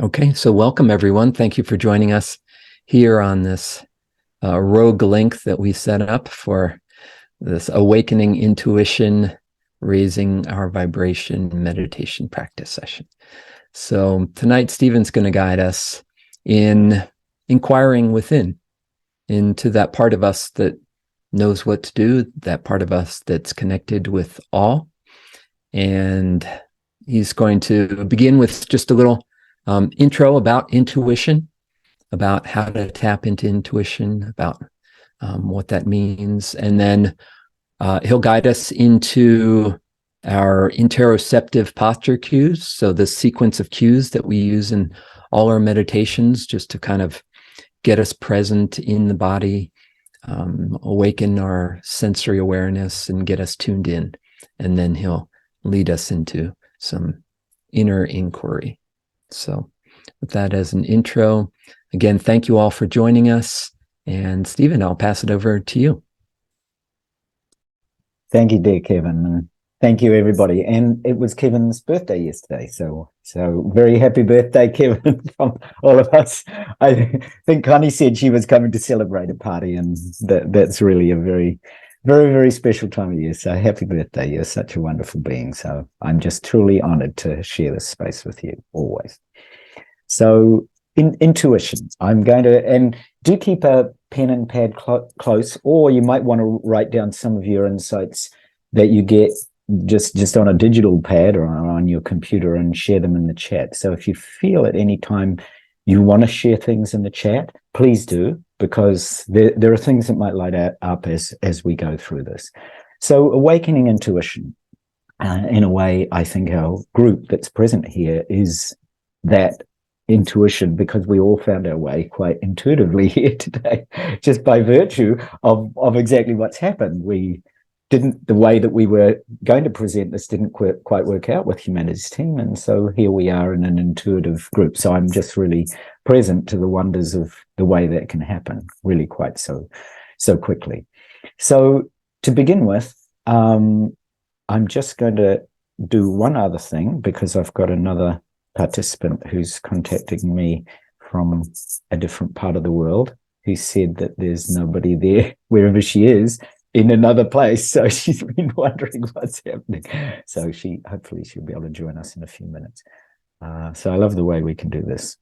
Okay, so welcome everyone. Thank you for joining us here on this rogue link that we set up for this awakening intuition, raising our vibration meditation practice session. So tonight, Stephen's going to guide us in inquiring within, into that part of us that knows what to do, that part of us that's connected with all. And he's going to begin with just a little intro about intuition, about how to tap into intuition, about what that means. And then he'll guide us into our interoceptive posture cues. So the sequence of cues that we use in all our meditations, just to kind of get us present in the body, awaken our sensory awareness and get us tuned in. And then he'll lead us into some inner inquiry. So with that as an intro, again, thank you all for joining us. And Stephen, I'll pass it over to you. Thank you, dear Kevin. And thank you, everybody. And it was Kevin's birthday yesterday. So very happy birthday, Kevin, from all of us. I think Connie said she was coming to celebrate a party, and that's really a very, very, very special time of year. So happy birthday. You're such a wonderful being. So I'm just truly honored to share this space with you always. So intuition, I'm going to, and do keep a pen and pad close, or you might want to write down some of your insights that you get just on a digital pad or on your computer and share them in the chat. So if you feel at any time you want to share things in the chat, please do, because there are things that might light up as we go through this. So awakening intuition, in a way, I think our group that's present here is that intuition, because we all found our way quite intuitively here today, just by virtue of exactly what's happened. The way that we were going to present this didn't quite work out with Humanity's team, and so here we are in an intuitive group. So I'm just really present to the wonders of the way that can happen, really quite so quickly. So to begin with, I'm just going to do one other thing, because I've got another participant who's contacting me from a different part of the world, who said that there's nobody there wherever she is in another place. So she's been wondering what's happening. So hopefully she'll be able to join us in a few minutes. So I love the way we can do this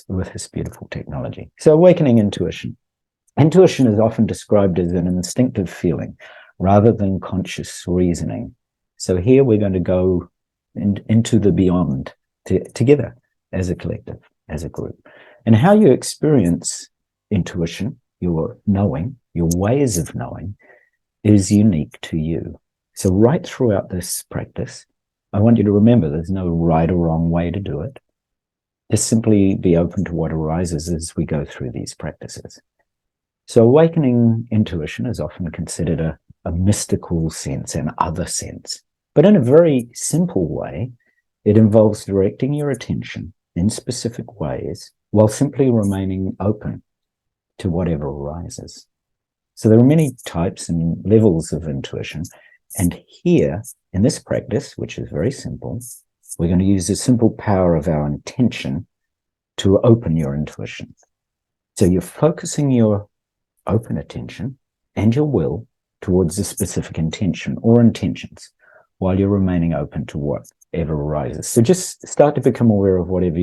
with this beautiful technology. So awakening intuition. Intuition is often described as an instinctive feeling rather than conscious reasoning. So here we're going to go into the beyond together as a collective, as a group. And how you experience intuition, your knowing, your ways of knowing, is unique to you. So right throughout this practice, I want you to remember there's no right or wrong way to do it. Just simply be open to what arises as we go through these practices. So awakening intuition is often considered a mystical sense, an other sense. But in a very simple way, it involves directing your attention in specific ways while simply remaining open to whatever arises. So there are many types and levels of intuition. And here, in this practice, which is very simple, we're going to use the simple power of our intention to open your intuition. So you're focusing your open attention and your will towards a specific intention or intentions, while you're remaining open to whatever arises. So just start to become aware of whatever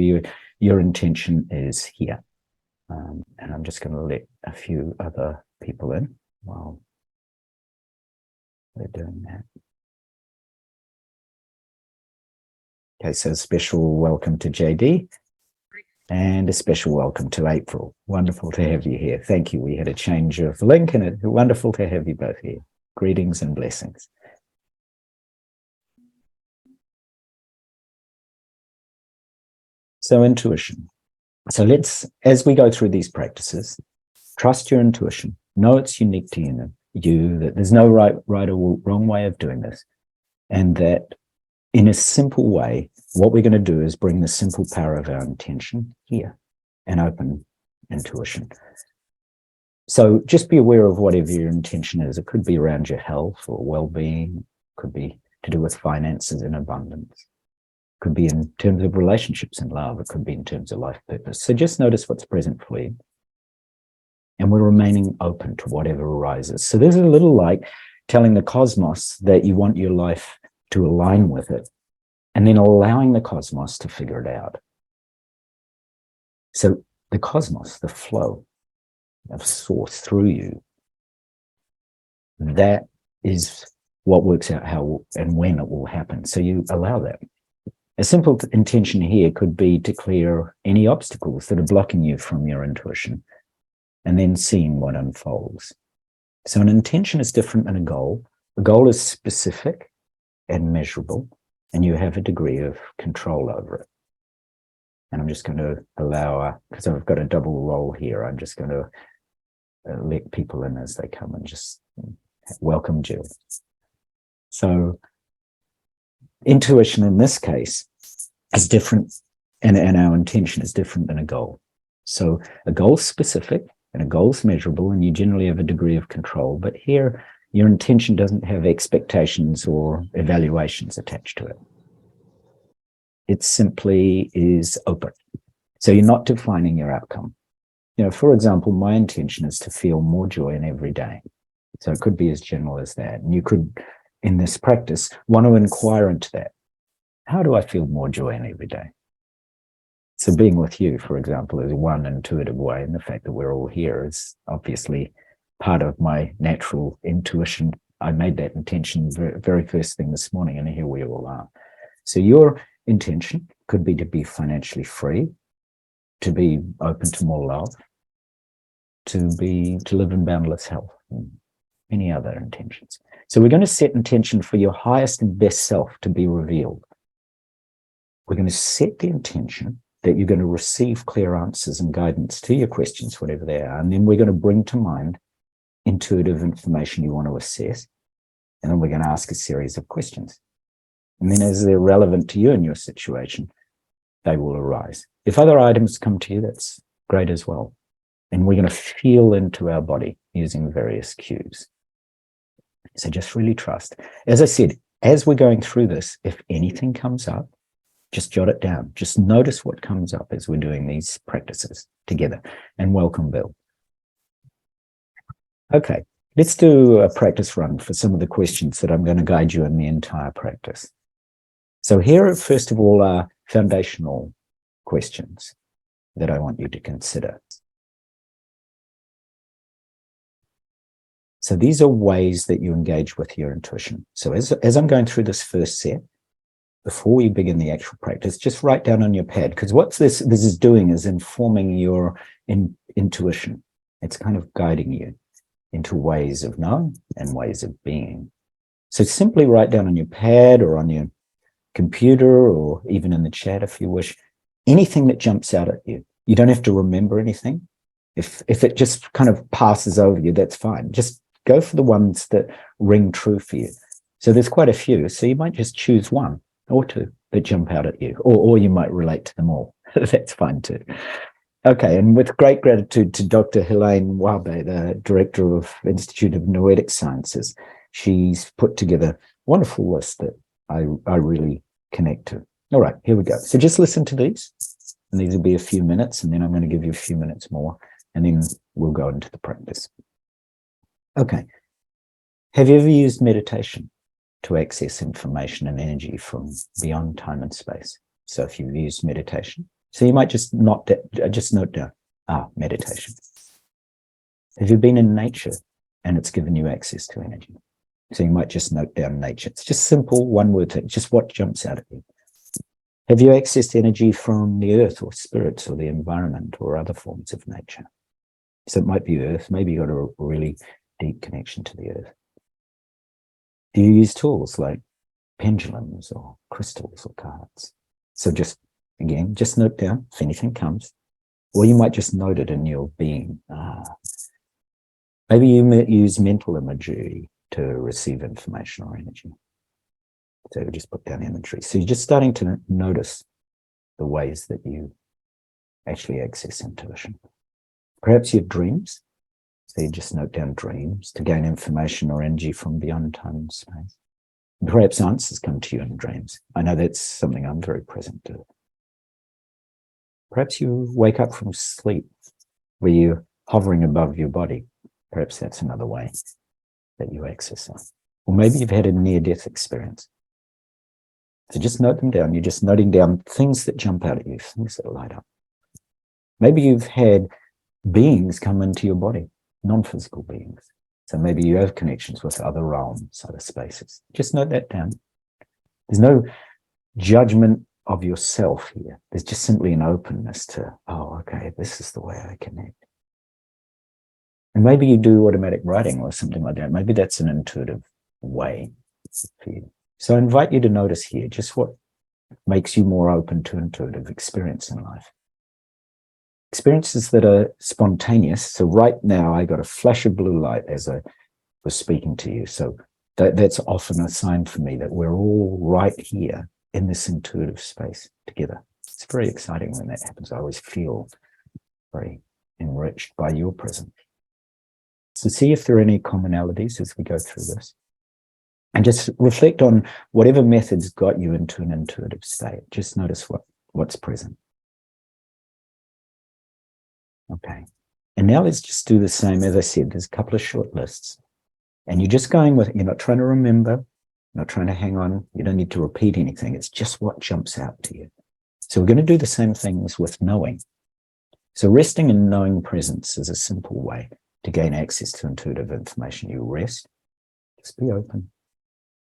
your intention is here. And I'm just going to let a few other people in while we're doing that. Okay, so a special welcome to JD and a special welcome to April. Wonderful to have you here. Thank you. We had a change of link, and it's wonderful to have you both here. Greetings and blessings. So intuition. So as we go through these practices, trust your intuition. Know it's unique to you, that there's no right or wrong way of doing this. And that in a simple way, what we're going to do is bring the simple power of our intention here and open intuition. So just be aware of whatever your intention is. It could be around your health or well-being, could be to do with finances and abundance. Could be in terms of relationships and love. It could be in terms of life purpose. So just notice what's present for you. And we're remaining open to whatever arises. So this is a little like telling the cosmos that you want your life to align with it, and then allowing the cosmos to figure it out. So the cosmos, the flow of source through you, that is what works out how and when it will happen. So you allow that. A simple intention here could be to clear any obstacles that are blocking you from your intuition, and then seeing what unfolds. So an intention is different than a goal. A goal is specific and measurable, and you have a degree of control over it. And I'm just going to allow, because I've got a double role here, I'm just going to let people in as they come and just welcome Jill. So intuition in this case is different, and our intention is different than a goal. So a goal is specific and a goal is measurable, and you generally have a degree of control. But here, your intention doesn't have expectations or evaluations attached to it. It simply is open. So you're not defining your outcome. You know, for example, my intention is to feel more joy in every day. So it could be as general as that. And you could, in this practice, want to inquire into that. How do I feel more joy in every day? So being with you, for example, is one intuitive way. And the fact that we're all here is obviously part of my natural intuition. I made that intention very first thing this morning, and here we all are. So your intention could be to be financially free, to be open to more love, to live in boundless health, and any other intentions. So we're going to set intention for your highest and best self to be revealed. We're going to set the intention that you're going to receive clear answers and guidance to your questions, whatever they are. And then we're going to bring to mind intuitive information you want to assess. And then we're going to ask a series of questions. And then as they're relevant to you and your situation, they will arise. If other items come to you, that's great as well. And we're going to feel into our body using various cues. So just really trust. As I said, as we're going through this, if anything comes up, just jot it down. Just notice what comes up as we're doing these practices together. And welcome, Bill. Okay, let's do a practice run for some of the questions that I'm going to guide you in the entire practice. So here, first of all, are foundational questions that I want you to consider. So these are ways that you engage with your intuition. So as I'm going through this first set, before we begin the actual practice, just write down on your pad, because what this is doing is informing your intuition. It's kind of guiding you into ways of knowing and ways of being. So simply write down on your pad or on your computer or even in the chat if you wish, anything that jumps out at you. You don't have to remember anything. If it just kind of passes over you, that's fine. Just go for the ones that ring true for you. So there's quite a few. So you might just choose one or two that jump out at you, or you might relate to them all. That's fine too. Okay, and with great gratitude to Dr. Helene Wabe, the Director of Institute of Noetic Sciences, she's put together a wonderful list that I really connect to. All right, here we go. So just listen to these, and these will be a few minutes, and then I'm going to give you a few minutes more, and then we'll go into the practice. Okay, have you ever used meditation to access information and energy from beyond time and space? So if you've used meditation, so you might just note down, meditation. Have you been in nature and it's given you access to energy? So you might just note down nature. It's just simple, one word thing, just what jumps out at you. Have you accessed energy from the earth or spirits or the environment or other forms of nature? So it might be earth, maybe you've got a really deep connection to the earth. Do you use tools like pendulums or crystals or cards? So just, again, just note down if anything comes, or you might just note it in your being. Maybe you use mental imagery to receive information or energy. So just put down imagery. So you're just starting to notice the ways that you actually access intuition. Perhaps you have dreams. So you just note down dreams to gain information or energy from beyond time and space. Perhaps answers come to you in dreams. I know that's something I'm very present to. Perhaps you wake up from sleep where you're hovering above your body. Perhaps that's another way that you access that. Or maybe you've had a near-death experience. So just note them down. You're just noting down things that jump out at you, things that light up. Maybe you've had beings come into your body, non-physical beings. So maybe you have connections with other realms, other spaces. Just note that down. There's no judgment of yourself here. There's just simply an openness to, oh, okay, this is the way I connect. And maybe you do automatic writing or something like that. Maybe that's an intuitive way for you. So I invite you to notice here just what makes you more open to intuitive experience in life. Experiences that are spontaneous. So right now I got a flash of blue light as I was speaking to you. So that's often a sign for me that we're all right here in this intuitive space together. It's very exciting when that happens. I always feel very enriched by your presence. So see if there are any commonalities as we go through this. And just reflect on whatever methods got you into an intuitive state. Just notice what's present. Okay. And now let's just do the same. As I said, there's a couple of short lists. And you're just going with, you're not trying to remember, not trying to hang on. You don't need to repeat anything. It's just what jumps out to you. So we're going to do the same things with knowing. So resting in knowing presence is a simple way to gain access to intuitive information. You rest, just be open.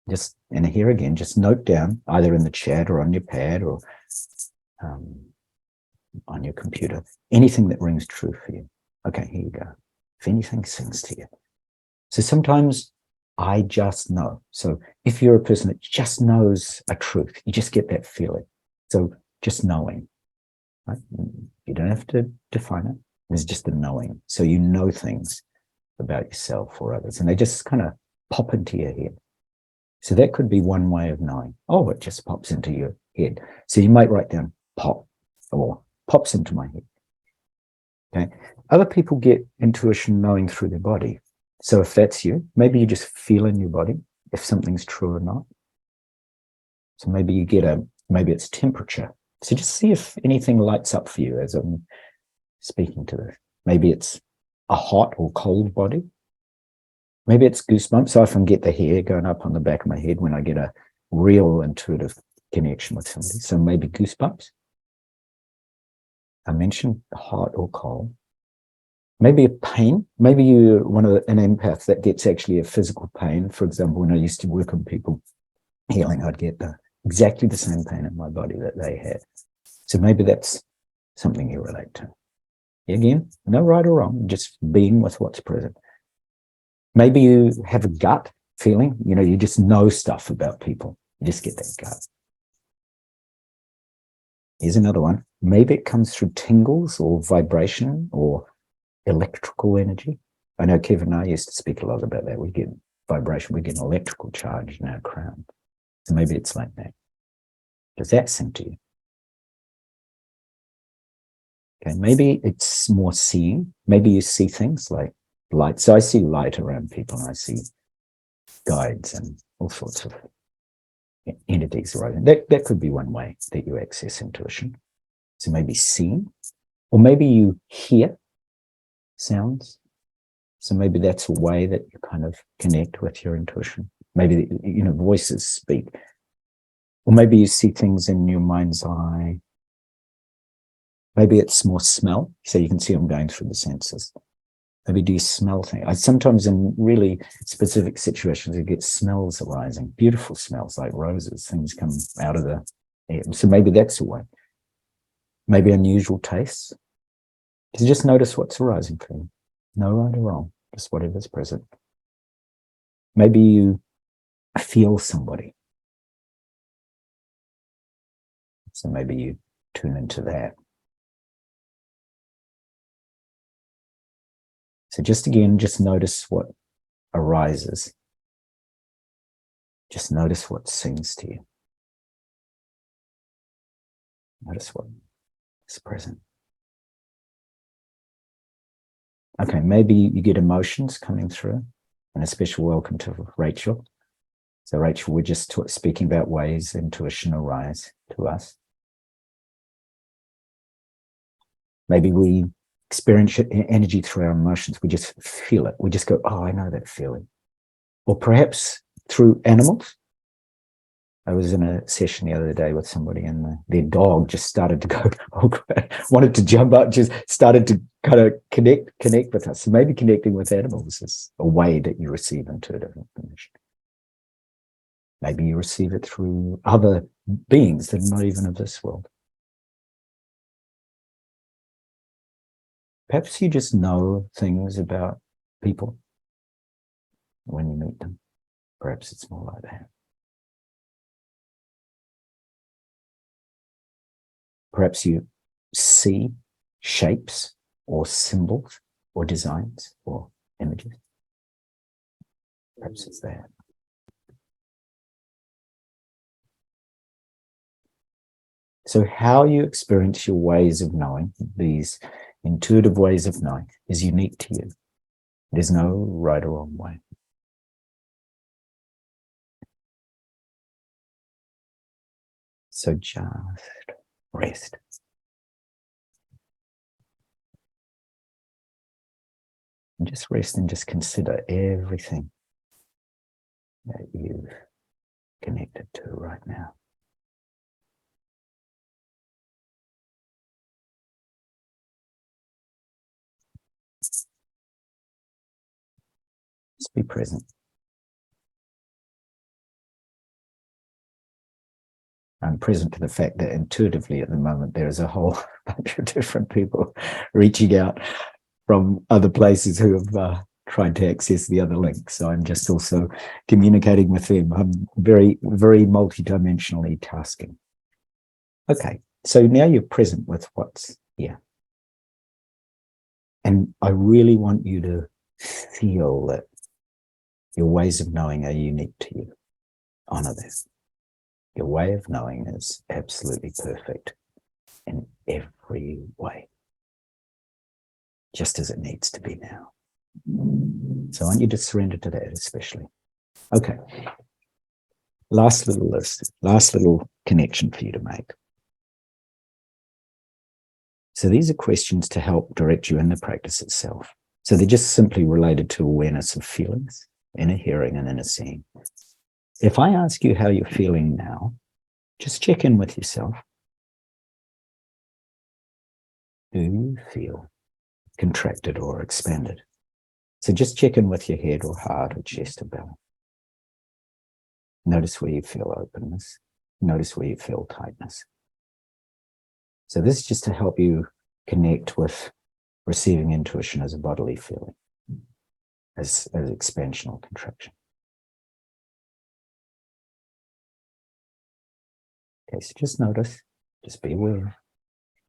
Just, and here again, just note down either in the chat or on your pad or on your computer, anything that rings true for you. Okay, here you go. If anything sings to you. So sometimes I just know. So if you're a person that just knows a truth, you just get that feeling. So just knowing, right? You don't have to define it. There's just a knowing. So you know things about yourself or others, and they just kind of pop into your head. So that could be one way of knowing. Oh, it just pops into your head. So you might write down pop or pops into my head. Okay. Other people get intuition knowing through their body. So if that's you, maybe you just feel in your body if something's true or not. So maybe you get maybe it's temperature. So just see if anything lights up for you as I'm speaking to this. Maybe it's a hot or cold body. Maybe it's goosebumps. I often get the hair going up on the back of my head when I get a real intuitive connection with somebody. So maybe goosebumps. I mentioned hot or cold. Maybe a pain. Maybe you're an empath that gets actually a physical pain. For example, when I used to work on people healing, I'd get exactly the same pain in my body that they had. So maybe that's something you relate to. Again, no right or wrong, just being with what's present. Maybe you have a gut feeling, you just know stuff about people. You just get that gut. Here's another one. Maybe it comes through tingles or vibration or electrical energy. I know Kevin and I used to speak a lot about that. We get vibration, we get an electrical charge in our crown. So maybe it's like that. Does that sing to you? Okay, maybe it's more seeing. Maybe you see things like light. So I see light around people, and I see guides and all sorts of entities arising. That could be one way that you access intuition. So maybe seeing, or maybe you hear sounds. So maybe that's a way that you kind of connect with your intuition. Maybe, voices speak. Or maybe you see things in your mind's eye. Maybe it's more smell. So you can see I'm going through the senses. Maybe do you smell things? Sometimes in really specific situations, you get smells arising, beautiful smells like roses, things come out of the air. So maybe that's a way. Maybe unusual tastes. So just notice what's arising for you. No right or wrong, just whatever's present. Maybe you feel somebody. So maybe you tune into that. So just notice what arises. Just notice what sings to you. Notice what is present. Okay, maybe you get emotions coming through, and a special welcome to Rachel. So, Rachel, we're just speaking about ways intuition arises to us. Maybe we experience energy through our emotions. We just feel it. We just go, oh, I know that feeling. Or perhaps through animals. I was in a session the other day with somebody and their dog just started to go, oh, wanted to jump up, just started to kind of connect with us. So maybe connecting with animals is a way that you receive intuitive information. Maybe you receive it through other beings that are not even of this world. Perhaps you just know things about people when you meet them. Perhaps it's more like that. Perhaps you see shapes or symbols or designs or images. Perhaps it's that. So how you experience your ways of knowing, these intuitive ways of knowing, is unique to you. There's no right or wrong way. So just rest. And just rest and just consider everything that you've connected to right now. Just be present. I'm present to the fact that intuitively at the moment there is a whole bunch of different people reaching out from other places who have tried to access the other link. So I'm just also communicating with them. I'm very, very multidimensionally tasking. Okay, so now you're present with what's here. And I really want you to feel that your ways of knowing are unique to you. Honor that. Your way of knowing is absolutely perfect in every way, just as it needs to be now. So I want you to surrender to that especially. Okay. Last little list, last little connection for you to make. So these are questions to help direct you in the practice itself. So they're just simply related to awareness of feelings, inner hearing and inner seeing. If I ask you how you're feeling now, just check in with yourself. Do you feel contracted or expanded? So just check in with your head or heart or chest or belly. Notice where you feel openness. Notice where you feel tightness. So this is just to help you connect with receiving intuition as a bodily feeling, as expansion or contraction. Okay, so just notice, just be aware.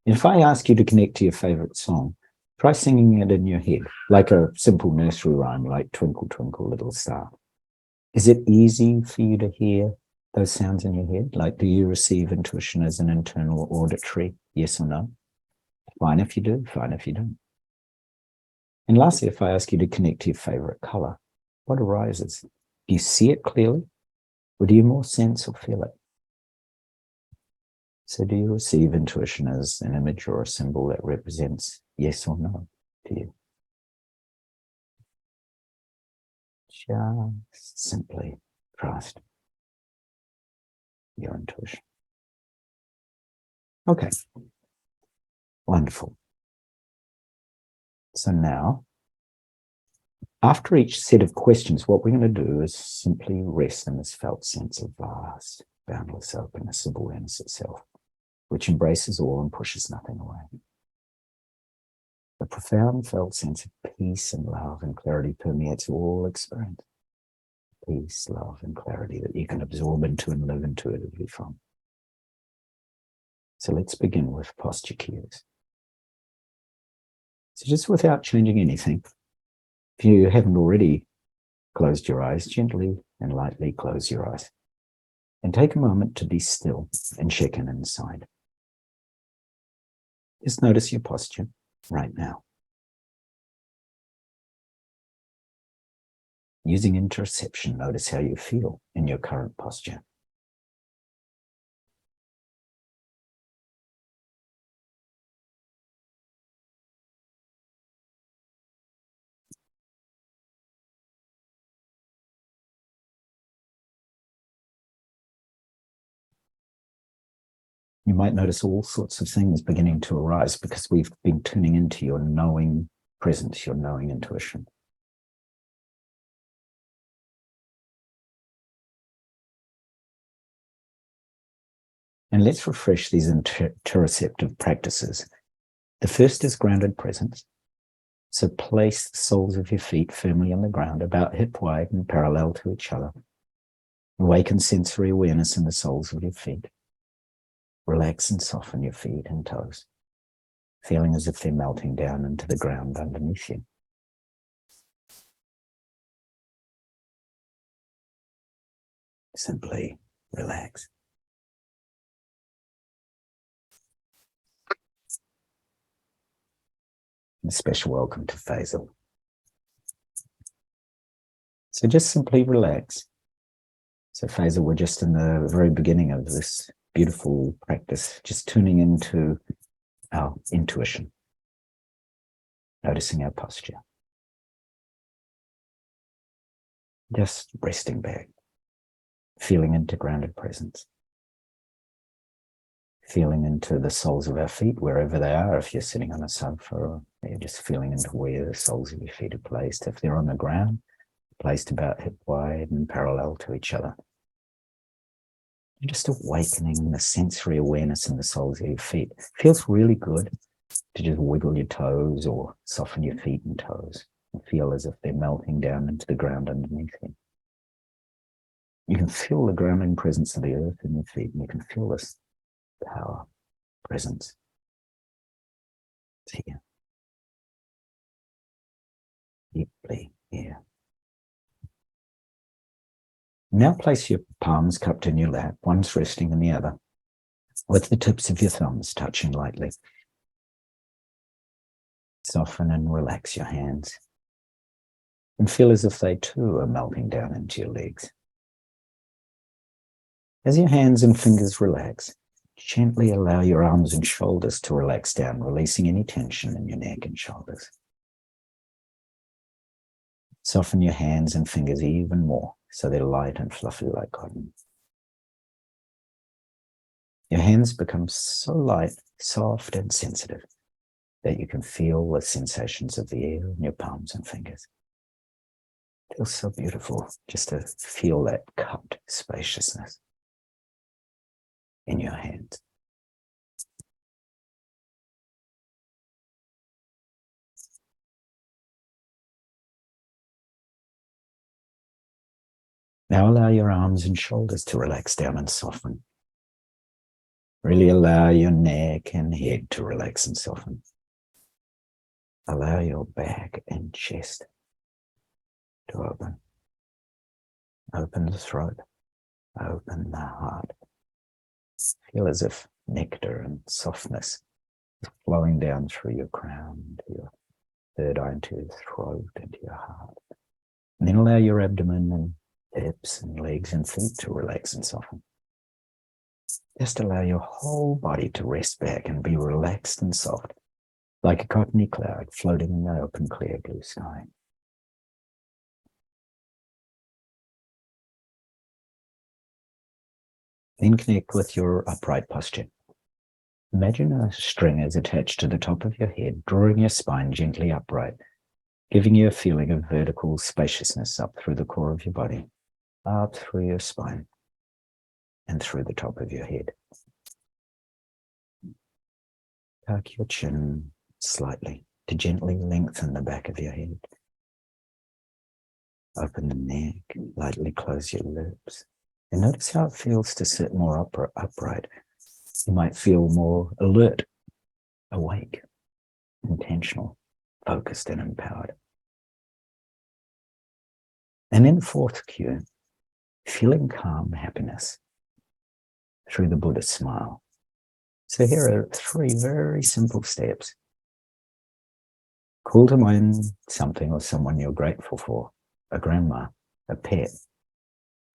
And if I ask you to connect to your favorite song, try singing it in your head, like a simple nursery rhyme, like Twinkle, Twinkle, Little Star. Is it easy for you to hear those sounds in your head? Like, do you receive intuition as an internal auditory, yes or no? Fine if you do, fine if you don't. And lastly, if I ask you to connect to your favorite color, what arises? Do you see it clearly? Or do you more sense or feel it? So do you receive intuition as an image or a symbol that represents yes or no to you? Just simply trust your intuition. Okay, wonderful. So now, after each set of questions, what we're going to do is simply rest in this felt sense of vast, boundless openness of awareness itself, which embraces all and pushes nothing away. A profound felt sense of peace and love and clarity permeates all experience. Peace, love, and clarity that you can absorb into and live intuitively from. So let's begin with posture cues. So just without changing anything, if you haven't already closed your eyes, gently and lightly close your eyes. And take a moment to be still and check in inside. Just notice your posture right now. Using interoception, notice how you feel in your current posture. You might notice all sorts of things beginning to arise because we've been tuning into your knowing presence, your knowing intuition. And let's refresh these interoceptive practices. The first is grounded presence. So place the soles of your feet firmly on the ground, about hip wide and parallel to each other. Awaken sensory awareness in the soles of your feet. Relax and soften your feet and toes, feeling as if they're melting down into the ground underneath you. Simply relax. A special welcome to Faisal. So just simply relax. So Faisal, we're just in the very beginning of this beautiful practice, just tuning into our intuition, noticing our posture. Just resting back, feeling into grounded presence, feeling into the soles of our feet, wherever they are. If you're sitting on a sofa, or you're just feeling into where the soles of your feet are placed. If they're on the ground, placed about hip wide and parallel to each other. You're just awakening the sensory awareness in the soles of your feet. It feels really good to just wiggle your toes or soften your feet and toes and feel as if they're melting down into the ground underneath you. You can feel the grounding presence of the earth in your feet, and you can feel this power, presence. It's here. Deeply here. Now place your palms cupped in your lap, one's resting in the other, with the tips of your thumbs touching lightly. Soften and relax your hands, and feel as if they too are melting down into your legs. As your hands and fingers relax, gently allow your arms and shoulders to relax down, releasing any tension in your neck and shoulders. Soften your hands and fingers even more so they're light and fluffy like cotton. Your hands become so light, soft, and sensitive that you can feel the sensations of the air in your palms and fingers. It feels so beautiful just to feel that cupped spaciousness in your hands. Now allow your arms and shoulders to relax down and soften. Really allow your neck and head to relax and soften. Allow your back and chest to open. Open the throat. Open the heart. Feel as if nectar and softness is flowing down through your crown, to your third eye, into your throat, into your heart. And then allow your abdomen and hips and legs and feet to relax and soften. Just allow your whole body to rest back and be relaxed and soft, like a cottony cloud floating in the open, clear blue sky. Then connect with your upright posture. Imagine a string is attached to the top of your head, drawing your spine gently upright, giving you a feeling of vertical spaciousness up through the core of your body, up through your spine, and through the top of your head. Tuck your chin slightly to gently lengthen the back of your head. Open the neck, lightly close your lips, and notice how it feels to sit more upright. You might feel more alert, awake, intentional, focused, and empowered. And then the fourth cue, feeling calm happiness through the Buddha smile. So here are 3 very simple steps. Call to mind something or someone you're grateful for. a grandma, a pet,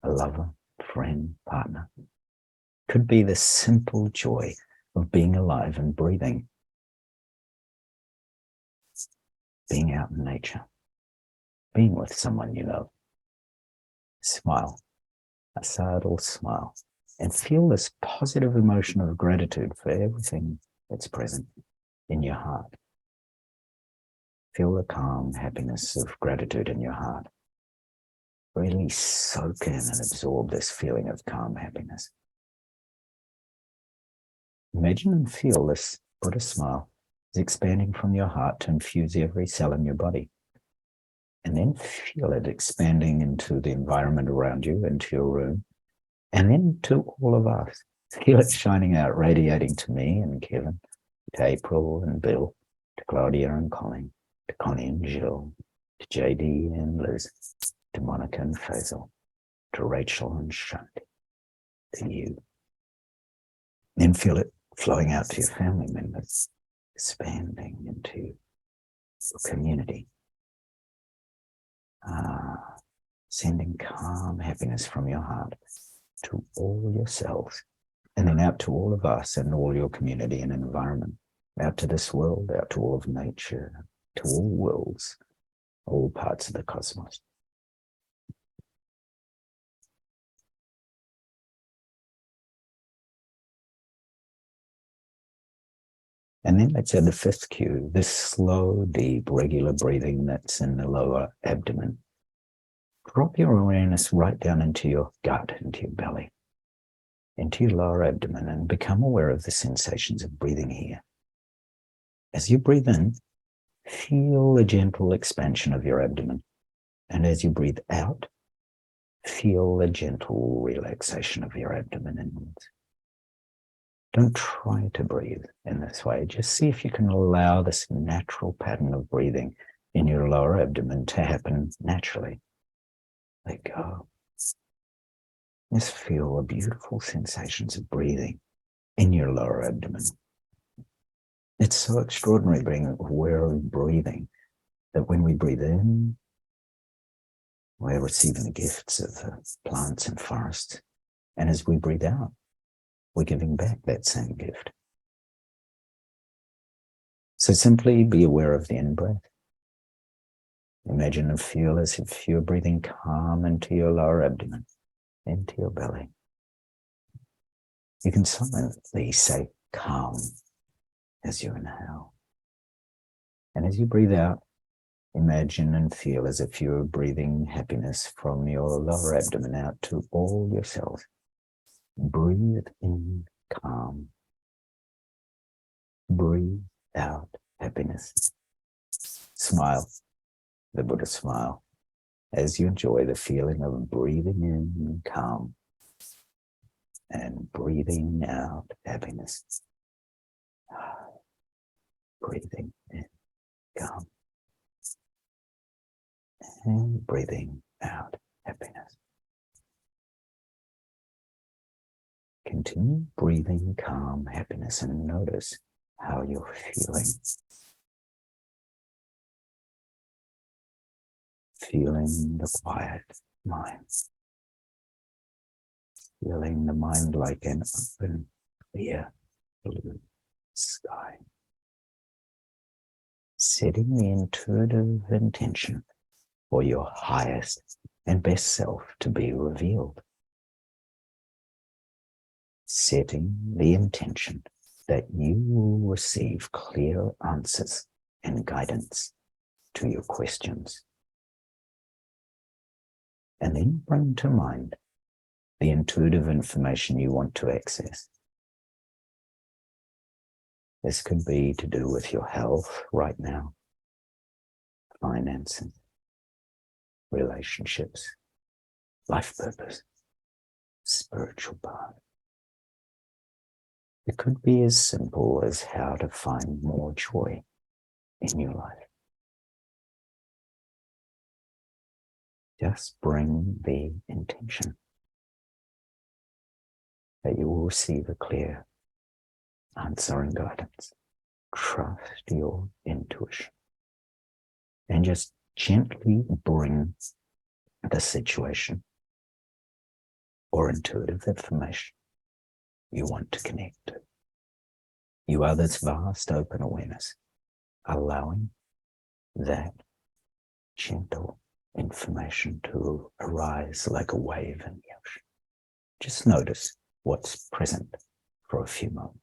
a lover, friend, partner. Could be the simple joy of being alive and breathing, being out in nature, being with someone you love. Smile, a subtle smile, and feel this positive emotion of gratitude for everything that's present in your heart. Feel the calm happiness of gratitude in your heart. Really soak in and absorb this feeling of calm happiness. Imagine and feel this Buddha smile is expanding from your heart to infuse every cell in your body. And then feel it expanding into the environment around you, into your room, and then to all of us. Feel it shining out, radiating to me and Kevin, to April and Bill, to Claudia and Colin, to Connie and Jill, to JD and Liz, to Monica and Faisal, to Rachel and Shanti, to you. Then feel it flowing out to your family members, expanding into your community. Sending calm happiness from your heart to all yourselves, and then out to all of us and all your community and environment, out to this world, out to all of nature, to all worlds, all parts of the cosmos. And then let's add the fifth cue, this slow, deep, regular breathing that's in the lower abdomen. Drop your awareness right down into your gut, into your belly, into your lower abdomen, and become aware of the sensations of breathing here. As you breathe in, feel a gentle expansion of your abdomen. And as you breathe out, feel a gentle relaxation of your abdomen inwards. Don't try to breathe in this way. Just see if you can allow this natural pattern of breathing in your lower abdomen to happen naturally. Let go. Just feel the beautiful sensations of breathing in your lower abdomen. It's so extraordinary being aware of breathing that when we breathe in, we're receiving the gifts of plants and forests. And as we breathe out, we're giving back that same gift. So simply be aware of the in-breath. Imagine and feel as if you're breathing calm into your lower abdomen, into your belly. You can silently say calm as you inhale. And as you breathe out, imagine and feel as if you're breathing happiness from your lower abdomen out to all your cells. Breathe in calm. Breathe out happiness. Smile, the Buddha smile, as you enjoy the feeling of breathing in calm and breathing out happiness. Breathing in calm and breathing out happiness. Continue breathing calm happiness and notice how you're feeling. Feeling the quiet mind. Feeling the mind like an open, clear, blue sky. Setting the intuitive intention for your highest and best self to be revealed. Setting the intention that you will receive clear answers and guidance to your questions. And then bring to mind the intuitive information you want to access. This could be to do with your health right now, finances, relationships, life purpose, spiritual path. It could be as simple as how to find more joy in your life. Just bring the intention that you will receive a clear answer and guidance. Trust your intuition and just gently bring the situation or intuitive information you want to connect to. You are this vast open awareness, allowing that gentle information to arise like a wave in the ocean. Just notice what's present for a few moments.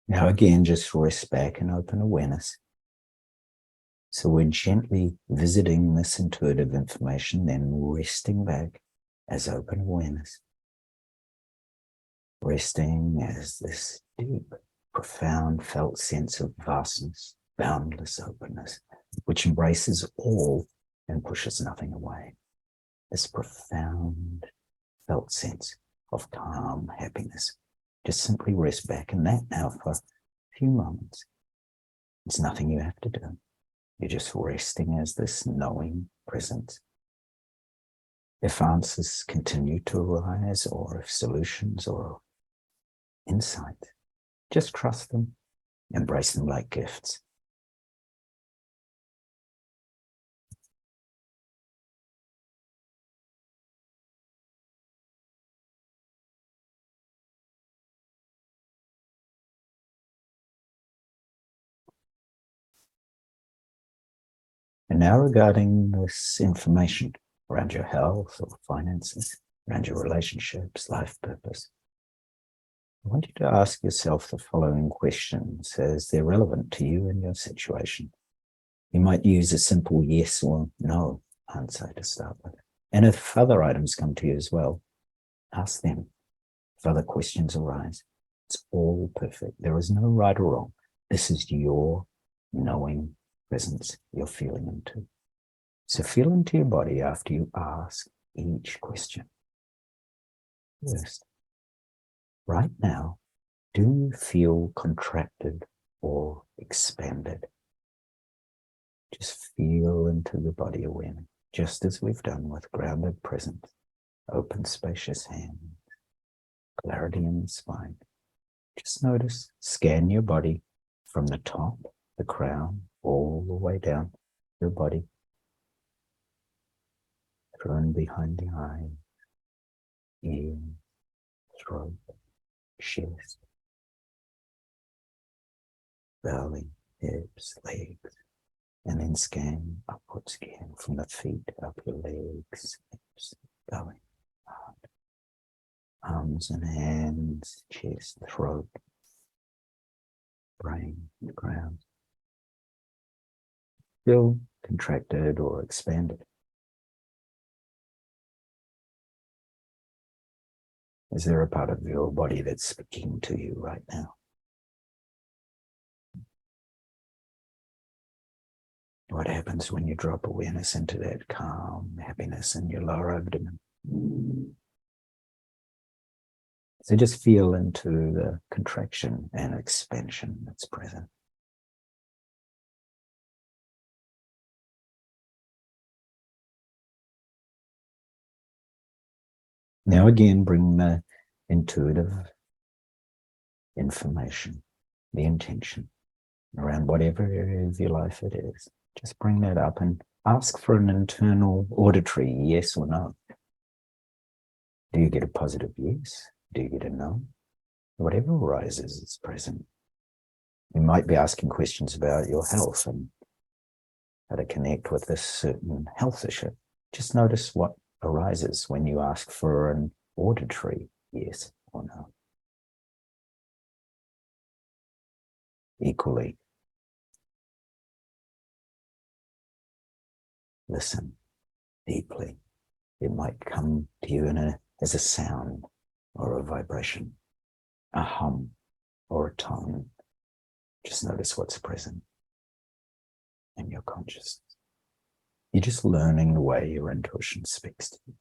Now again, just rest back in open awareness. So we're gently visiting this intuitive information, then resting back as open awareness. Resting as this deep, profound felt sense of vastness, boundless openness, which embraces all and pushes nothing away. This profound felt sense of calm happiness. Just simply rest back in that now for a few moments. It's nothing you have to do. You're just resting as this knowing presence. If answers continue to arise, or if solutions or insight, just trust them, embrace them like gifts. And now regarding this information around your health or finances, around your relationships, life purpose, I want you to ask yourself the following questions as they're relevant to you and your situation. You might use a simple yes or no answer to start with. And if other items come to you as well, ask them. If other questions arise, it's all perfect. There is no right or wrong. This is your knowing presence you're feeling into. So feel into your body after you ask each question. First, right now, do you feel contracted or expanded? Just feel into the body awareness, just as we've done with grounded presence, open, spacious hands, clarity in the spine. Just notice, scan your body from the top, the crown, all the way down your body, through and behind the eyes, ears, throat, chest, belly, hips, legs, and then scan upwards again from the feet, up your legs, hips, belly, heart, arms and hands, chest, throat, brain, the ground. Feel contracted or expanded. Is there a part of your body that's speaking to you right now? What happens when you drop awareness into that calm happiness in your lower abdomen? So just feel into the contraction and expansion that's present. Now again, bring the intuitive information, the intention around whatever area of your life it is. Just bring that up and ask for an internal auditory yes or no. Do you get a positive yes? Do you get a no? Whatever arises is present. You might be asking questions about your health and how to connect with this certain health issue. Just notice what arises when you ask for an auditory yes or no. Equally, listen deeply. It might come to you as a sound or a vibration, a hum, or a tone. Just notice what's present in your consciousness. You're just learning the way your intuition speaks to you.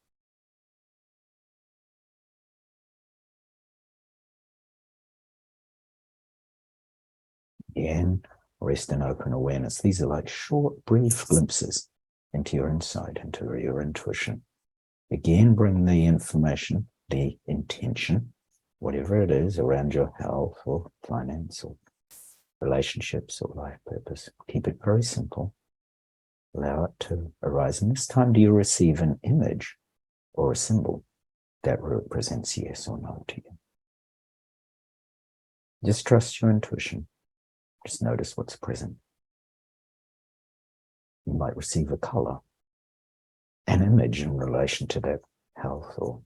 Again, rest in open awareness. These are like short, brief glimpses into your insight, into your intuition. Again, bring the information, the intention, whatever it is around your health or finance or relationships or life purpose. Keep it very simple. Allow it to arise. And this time, do you receive an image or a symbol that represents yes or no to you? Just trust your intuition. Just notice what's present. You might receive a color, an image in relation to that health or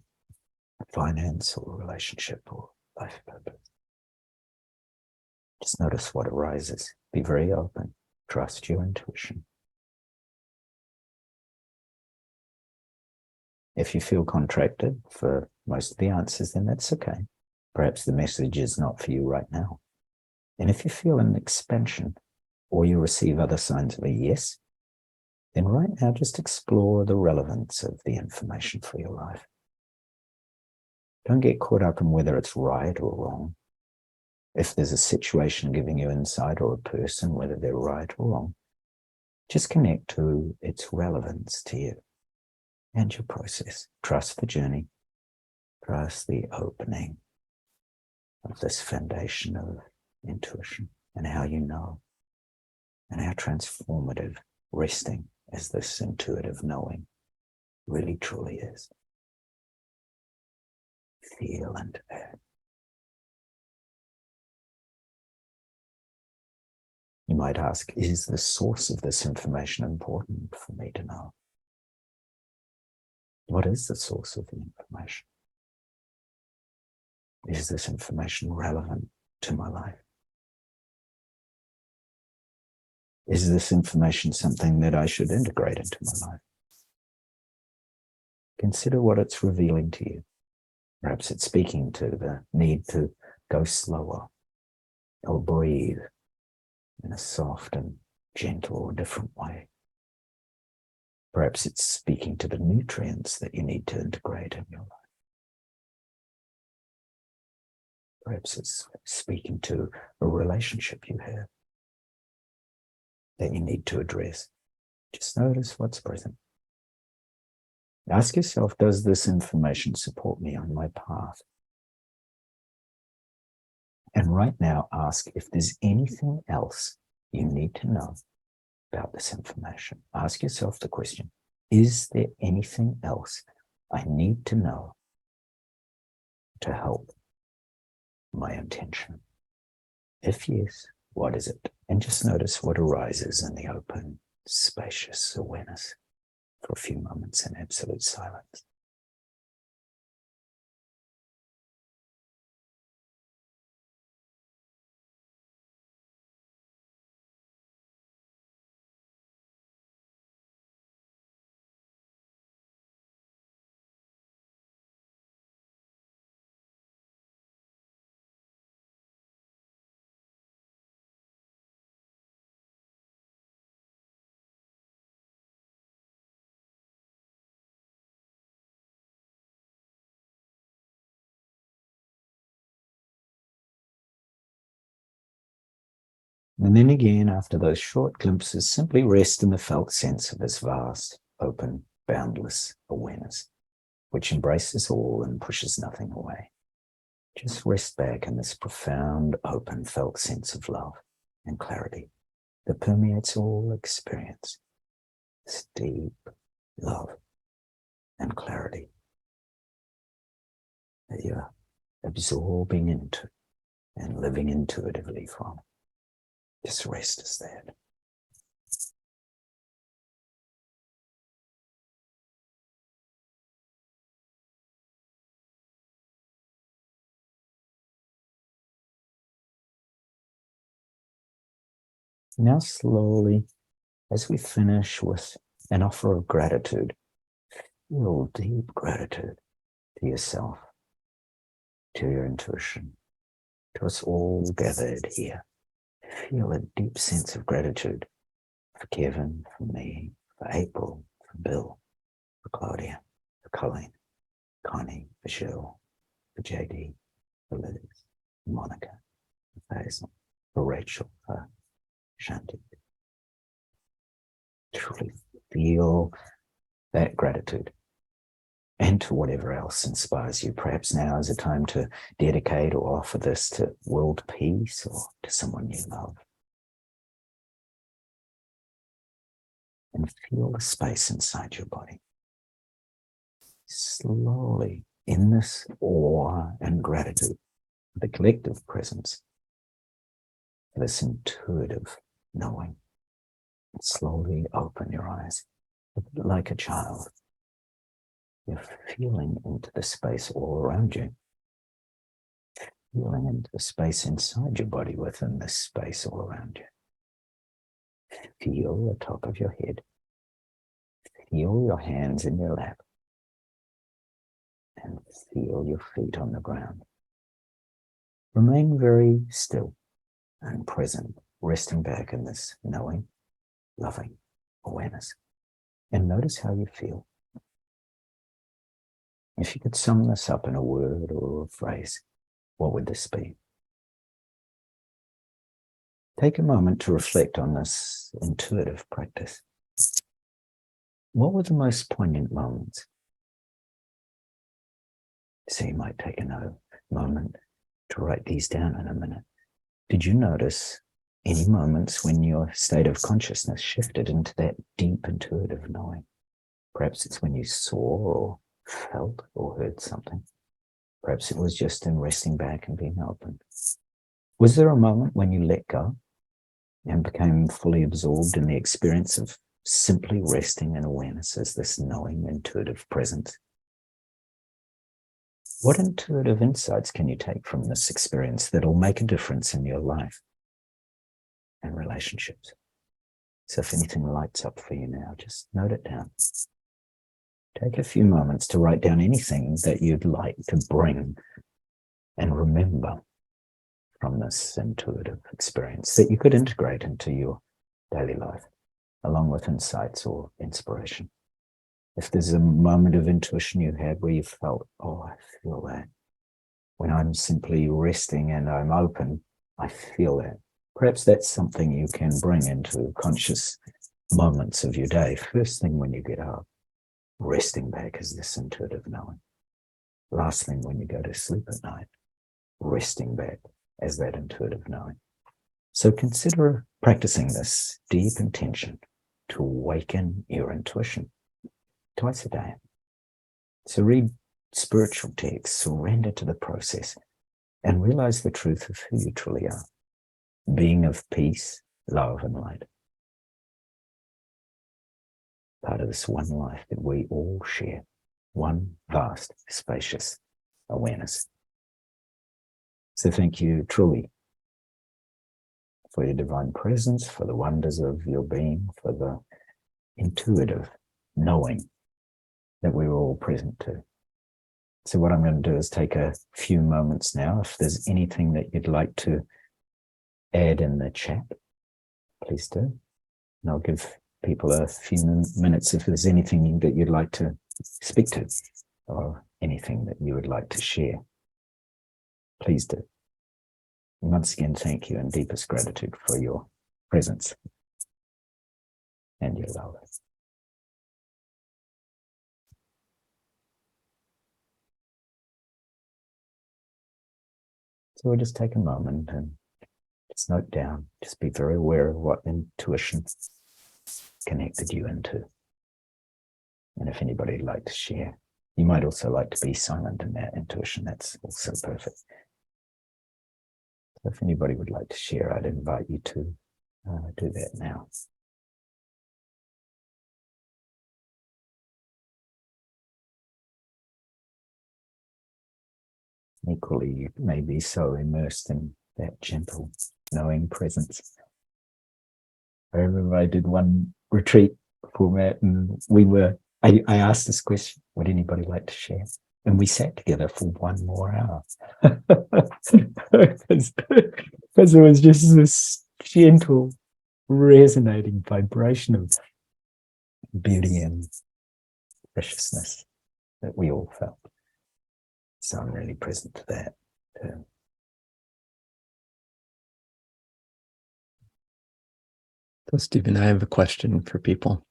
finance or relationship or life purpose. Just notice what arises. Be very open. Trust your intuition. If you feel contracted for most of the answers, then that's okay. Perhaps the message is not for you right now. And if you feel an expansion or you receive other signs of a yes, then right now just explore the relevance of the information for your life. Don't get caught up in whether it's right or wrong. If there's a situation giving you insight or a person, whether they're right or wrong, just connect to its relevance to you and your process. Trust the journey. Trust the opening of this foundation of intuition and how you know and how transformative resting as this intuitive knowing really truly is. Feel into that. You might ask, is the source of this information important for me to know? What is the source of the information? Is this information relevant to my life? Is this information something that I should integrate into my life? Consider what it's revealing to you. Perhaps it's speaking to the need to go slower or breathe in a soft and gentle or different way. Perhaps it's speaking to the nutrients that you need to integrate in your life. Perhaps it's speaking to a relationship you have that you need to address. Just notice what's present. Ask yourself, does this information support me on my path? And right now, ask if there's anything else you need to know about this information. Ask yourself the question, is there anything else I need to know to help my intention? If yes, what is it? And just notice what arises in the open, spacious awareness for a few moments in absolute silence. And then again, after those short glimpses, simply rest in the felt sense of this vast, open, boundless awareness, which embraces all and pushes nothing away. Just rest back in this profound, open, felt sense of love and clarity that permeates all experience. This deep love and clarity that you're absorbing into and living intuitively from. Just rest as that. Now slowly, as we finish with an offer of gratitude, feel deep gratitude to yourself, to your intuition, to us all gathered here. Feel a deep sense of gratitude for Kevin, for me, for April, for Bill, for Claudia, for Colleen, Connie, for Cheryl, for JD, for Liz, for Monica, for Hazel, for Rachel, for Shanti. Truly feel that gratitude, and to whatever else inspires you. Perhaps now is a time to dedicate or offer this to world peace or to someone you love. And feel the space inside your body. Slowly, in this awe and gratitude, the collective presence, this intuitive knowing, slowly open your eyes like a child. You're feeling into the space all around you, feeling into the space inside your body within this space all around you. Feel the top of your head. Feel your hands in your lap. And feel your feet on the ground. Remain very still and present, resting back in this knowing, loving awareness. And notice how you feel. If you could sum this up in a word or a phrase, what would this be? Take a moment to reflect on this intuitive practice. What were the most poignant moments? So you might take a moment to write these down in a minute. Did you notice any moments when your state of consciousness shifted into that deep intuitive knowing? Perhaps it's when you saw or felt or heard something. Perhaps it was just in resting back and being open. Was there a moment when you let go and became fully absorbed in the experience of simply resting in awareness as this knowing, intuitive presence? What intuitive insights can you take from this experience that'll make a difference in your life and relationships? So if anything lights up for you now, just note it down. Take a few moments to write down anything that you'd like to bring and remember from this intuitive experience that you could integrate into your daily life, along with insights or inspiration. If there's a moment of intuition you had where you felt, oh, I feel that. When I'm simply resting and I'm open, I feel that. Perhaps that's something you can bring into conscious moments of your day. First thing when you get up, resting back is this intuitive knowing. Last thing when you go to sleep at night, resting back as that intuitive knowing. So consider practicing this deep intention to awaken your intuition twice a day. So read spiritual texts, surrender to the process, and realize the truth of who you truly are, being of peace, love, and light. Part of this one life that we all share, one vast, spacious awareness. So thank you truly for your divine presence, for the wonders of your being, for the intuitive knowing that we were all present to. So what I'm going to do is take a few moments now. If there's anything that you'd like to add in the chat, please do. And I'll give people a few minutes if there's anything that you'd like to speak to or anything that you would like to share. Please do. And once again, thank you and deepest gratitude for your presence and your love. So we'll just take a moment and just note down, just be very aware of what intuition connected you into. And if anybody would like to share, you might also like to be silent in that intuition. That's also perfect. So if anybody would like to share, I'd invite you to do that now. Equally, you may be so immersed in that gentle, knowing presence. I remember I did one retreat format and I asked this question, would anybody like to share? And we sat together for 1 more hour. Because it was just this gentle, resonating vibration of beauty and preciousness that we all felt. So I'm really present to that too. So, Stephen, I have a question for people.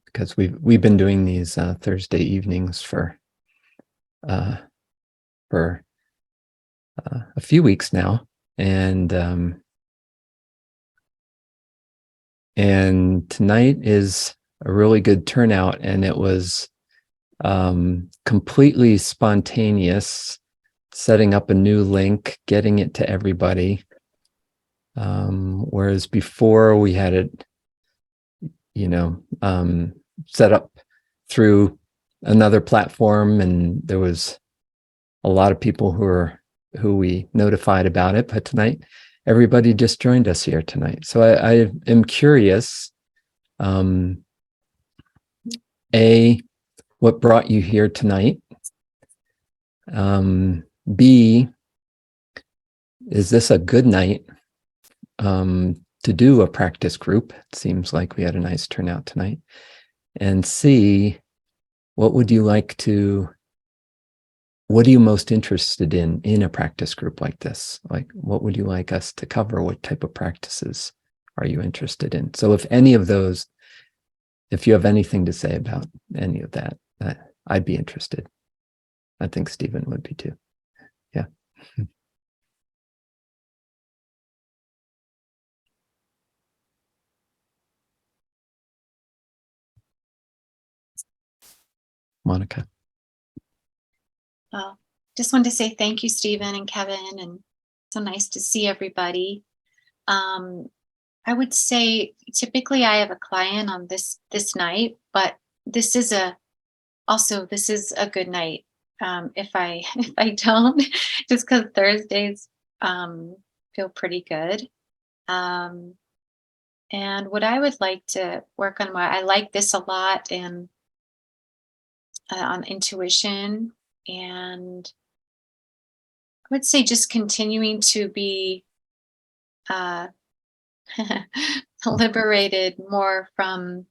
Because we've been doing these Thursday evenings for a few weeks now, and tonight is a really good turnout, and it was completely spontaneous, setting up a new link, getting it to everybody. Whereas before we had it, set up through another platform, and there was a lot of people who we notified about it. But tonight, everybody just joined us here tonight. So I am curious, A, what brought you here tonight? B, is this a good night to do a practice group? It seems like we had a nice turnout tonight. And C, what are you most interested in a practice group like this? Like, what would you like us to cover? What type of practices are you interested in? So if you have anything to say about any of that, I'd be interested. I think Stephen would be too. Yeah. Monica. Well, just wanted to say thank you, Stephen and Kevin, and so nice to see everybody. I would say typically I have a client on this night, but this is a good night. If I don't, just because Thursdays feel pretty good. And what I would like to work on, I like this a lot, and on intuition, and I would say just continuing to be liberated more from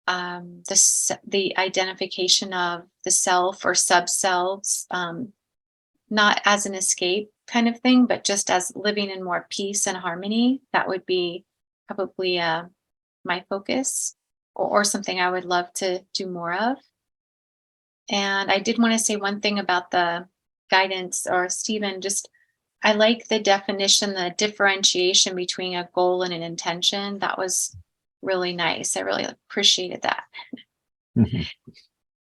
the identification of the self or sub-selves, not as an escape kind of thing, but just as living in more peace and harmony. That would be probably my focus, or something I would love to do more of. And I did want to say one thing about the guidance, or Stephen, just I like the definition, the differentiation between a goal and an intention. That was really nice. I really appreciated that. Mhm.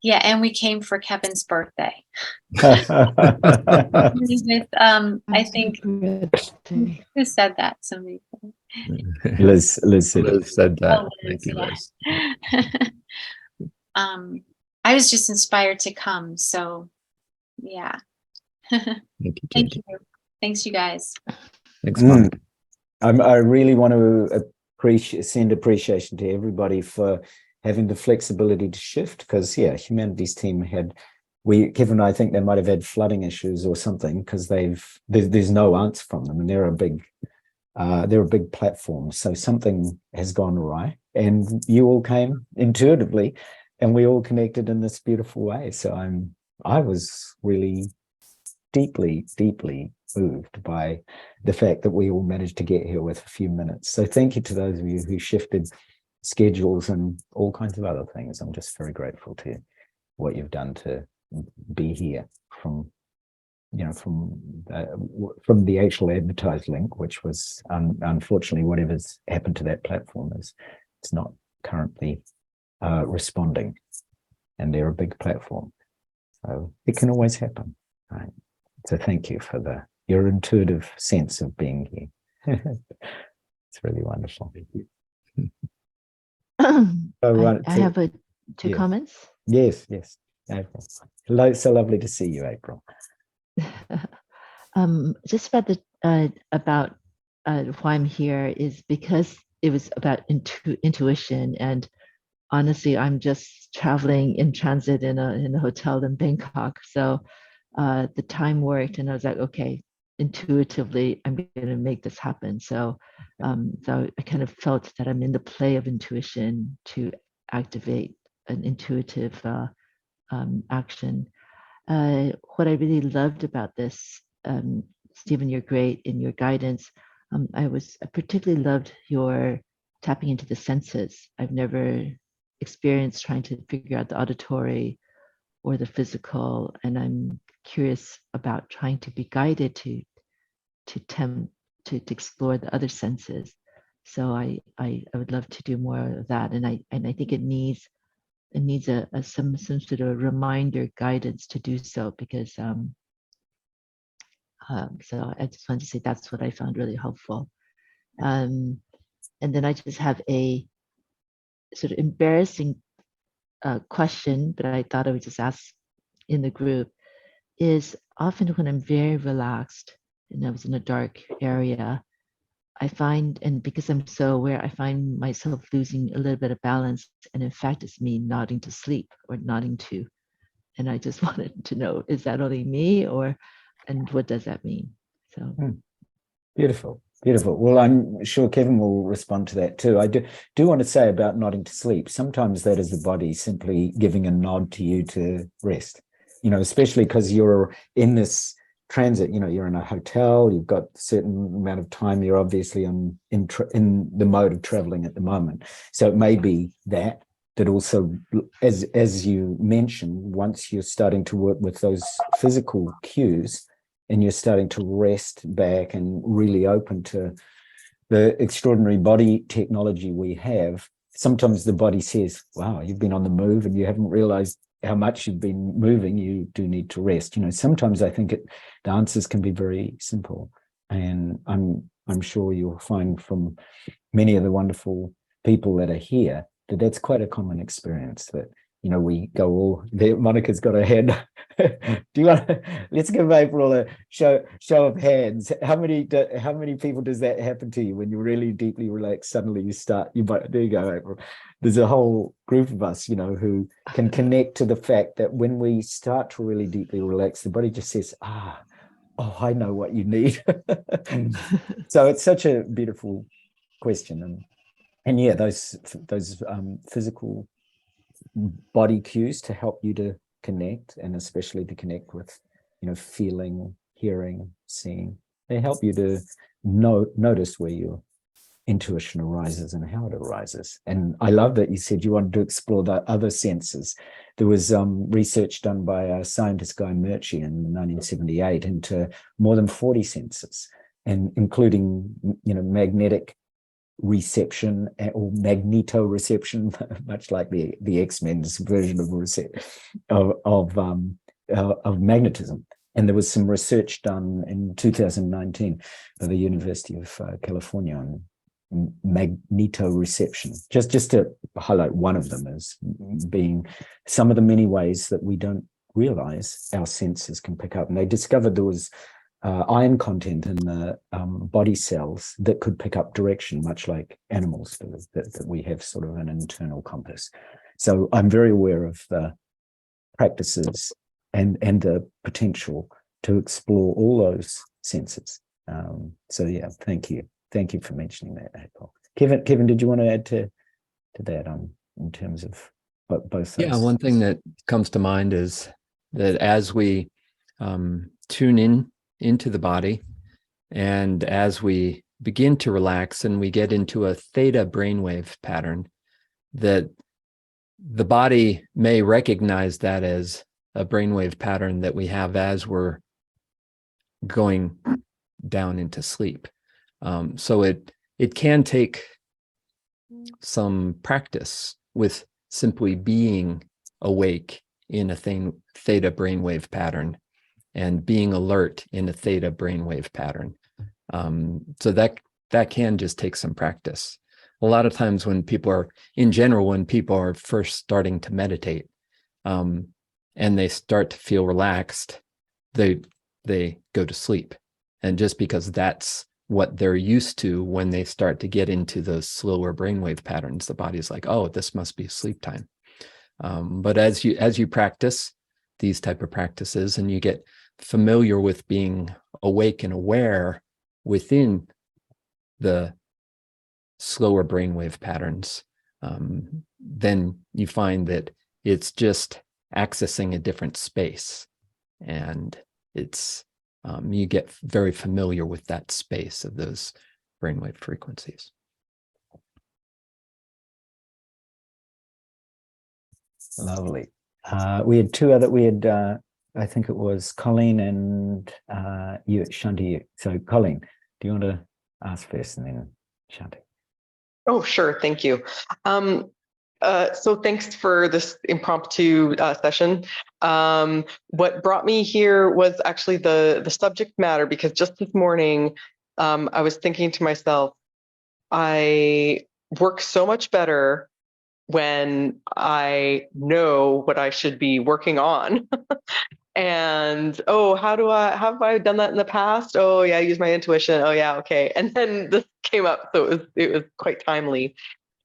Yeah, and we came for Kevin's birthday. I think who said that? Somebody. Liz said Liz said that. Oh, Thank you, Liz. I was just inspired to come. So, yeah. Thank you, Thank Katie. you. Thanks, you guys. Thanks, Monica. I really want to send appreciation to everybody for having the flexibility to shift, because humanities team Kevin and I think they might have had flooding issues or something, because there's no answer from them, and they're a big platform. So something has gone awry, and you all came intuitively, and we all connected in this beautiful way. So I was really deeply, deeply moved by the fact that we all managed to get here with a few minutes. So thank you to those of you who shifted schedules and all kinds of other things. I'm just very grateful to what you've done to be here from the actual advertised link, which was unfortunately whatever's happened to that platform it's not currently responding, and they're a big platform, so it can always happen, right? So thank you for your intuitive sense of being here. It's really wonderful. I have two comments. Yes. April. Hello, so lovely to see you, April. Just about why I'm here is because it was about intuition, and honestly, I'm just traveling in transit in a hotel in Bangkok. So the time worked, and I was like, okay, intuitively, I'm going to make this happen. So I kind of felt that I'm in the play of intuition to activate an intuitive action. What I really loved about this, Stephen, you're great in your guidance. I particularly loved your tapping into the senses. I've never experienced trying to figure out the auditory or the physical, and I'm curious about trying to be guided to attempt to explore the other senses. So I would love to do more of that, and I think it needs some sort of reminder guidance to do so, because so I just wanted to say that's what I found really helpful. And then I just have a sort of embarrassing question, but I thought I would just ask in the group, is often when I'm very relaxed and I was in a dark area, I find, and because I'm so aware, I find myself losing a little bit of balance. And in fact, it's me nodding to sleep or nodding to. And I just wanted to know, is that only me, and what does that mean? So Beautiful, beautiful. Well, I'm sure Kevin will respond to that too. I do want to say about nodding to sleep. Sometimes that is the body simply giving a nod to you to rest. Especially because you're in this transit. You're in a hotel. You've got a certain amount of time. You're obviously in the mode of traveling at the moment. So it may be that also, as you mentioned, once you're starting to work with those physical cues, and you're starting to rest back and really open to the extraordinary body technology we have, sometimes the body says, wow, you've been on the move and you haven't realized how much you've been moving. You do need to rest. Sometimes I think the answers can be very simple. And I'm sure you'll find from many of the wonderful people that are here that that's quite a common experience, that we go all there. Monica's got her hand. Do you want to, let's give April a show of hands. How many people does that happen to you when you're really deeply relaxed? Suddenly there you go, April. There's a whole group of us, who can connect to the fact that when we start to really deeply relax, the body just says, oh, I know what you need. So it's such a beautiful question. And yeah, those physical body cues to help you to connect, and especially to connect with feeling, hearing, seeing, they help you to notice where your intuition arises and how it arises. And I love that you said you wanted to explore the other senses. There was research done by a scientist, Guy Murchie, in 1978 into more than 40 senses, and including magnetic reception or magnetoreception, much like the X-Men's version of magnetism. And there was some research done in 2019 by the University of California on magnetoreception, just to highlight one of them as being some of the many ways that we don't realize our senses can pick up. And they discovered there was iron content in the body cells that could pick up direction, much like animals, that we have sort of an internal compass. So I'm very aware of the practices and the potential to explore all those senses. So yeah, thank you for mentioning that, April. Kevin, did you want to add to that in terms of both those? Yeah, one thing that comes to mind is that as we tune into the body, and as we begin to relax and we get into a theta brainwave pattern, that the body may recognize that as a brainwave pattern that we have as we're going down into sleep. So it can take some practice with simply being awake in a theta brainwave pattern and being alert in a theta brainwave pattern. So that can just take some practice. A lot of times when people are first starting to meditate, and they start to feel relaxed, they go to sleep. And just because that's what they're used to when they start to get into those slower brainwave patterns. The body's like, oh, this must be sleep time. But as you practice these type of practices and you get familiar with being awake and aware within the slower brainwave patterns, then you find that it's just accessing a different space, and it's you get very familiar with that space of those brainwave frequencies. Lovely. We had two other, I think it was Colleen and you, Shanti. So Colleen, do you want to ask first and then Shanti? Oh, sure. Thank you. So thanks for this impromptu session. What brought me here was actually the subject matter, because just this morning, I was thinking to myself, I work so much better when I know what I should be working on. And have I done that in the past? Oh yeah, I use my intuition. Oh yeah, okay. And then this came up, so it was quite timely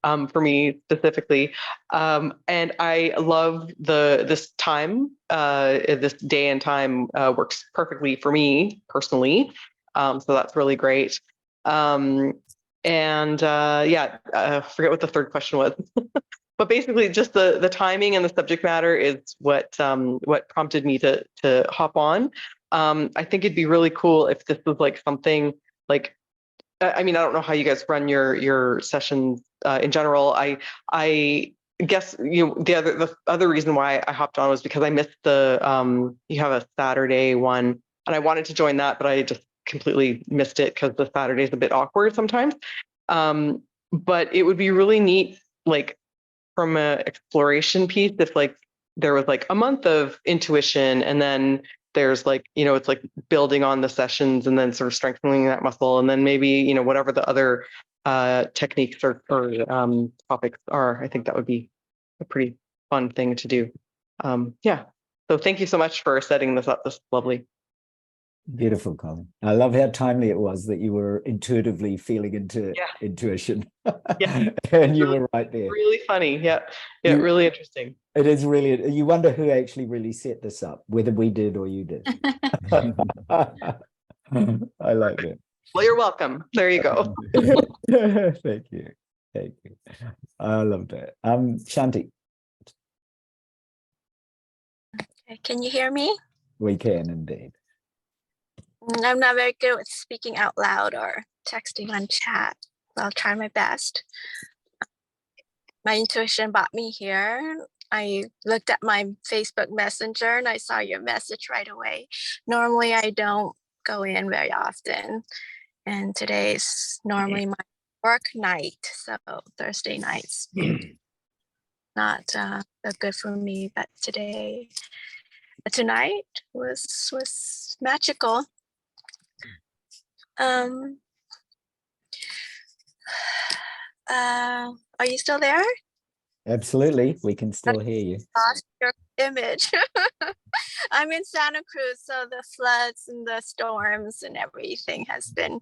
for me specifically. And I love this time. This day and time works perfectly for me personally. So that's really great. Forget what the third question was. But basically, just the timing and the subject matter is what prompted me to hop on. I think it'd be really cool if this was like something like, I mean, I don't know how you guys run your sessions in general. I guess the other reason why I hopped on was because I missed the you have a Saturday one, and I wanted to join that, but I just completely missed it because the Saturday is a bit awkward sometimes. But it would be really neat, like, from an exploration piece, if like there was like a month of intuition, and then there's like, it's like building on the sessions and then sort of strengthening that muscle, and then maybe, whatever the other techniques or topics are. I think that would be a pretty fun thing to do. Yeah. So thank you so much for setting this up. This is lovely. Beautiful, Colin. I love how timely it was that you were intuitively feeling into intuition. Yeah. And you were right there. Really funny. Yeah. Really interesting. It is really, you wonder who actually really set this up, whether we did or you did. I like that. Well, you're welcome. There you go. Thank you. Thank you. I love that. Shanti. Can you hear me? We can indeed. I'm not very good with speaking out loud or texting on chat. I'll try my best. My intuition brought me here. I looked at my Facebook Messenger and I saw your message right away. Normally, I don't go in very often. And today's normally my work night. So Thursday nights, not good for me, but tonight was magical. Are you still there? Absolutely, we can still hear you. Lost your image. I'm in Santa Cruz, so the floods and the storms and everything has been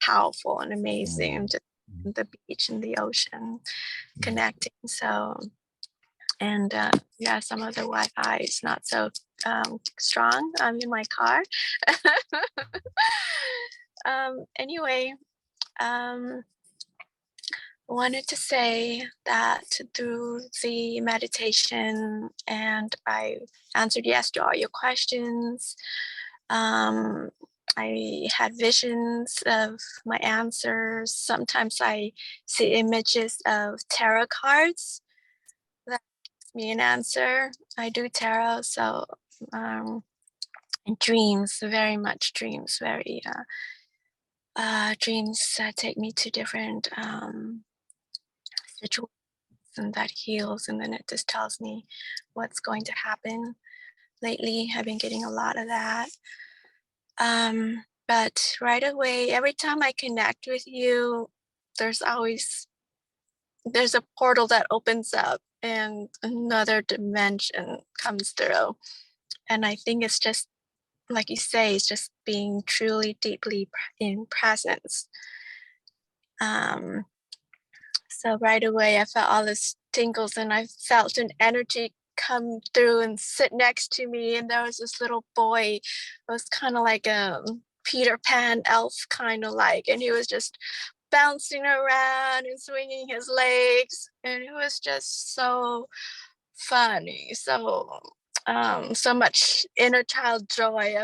powerful and amazing. Just the beach and the ocean connecting. So, and some of the Wi-Fi is not so strong. I'm in my car. Anyway, wanted to say that through the meditation, and I answered yes to all your questions. I had visions of my answers. Sometimes I see images of tarot cards that gives me an answer. I do tarot, so dreams, very much dreams, very dreams take me to different situation that heals, and then it just tells me what's going to happen. Lately, I've been getting a lot of that. But right away, every time I connect with you, there's a portal that opens up and another dimension comes through. And I think it's just like you say, it's just being truly deeply in presence. So right away I felt all this tingles, and I felt an energy come through and sit next to me. And there was this little boy, it was kind of like a Peter Pan elf kind of like, and he was just bouncing around and swinging his legs, and it was just so funny. So much inner child joy.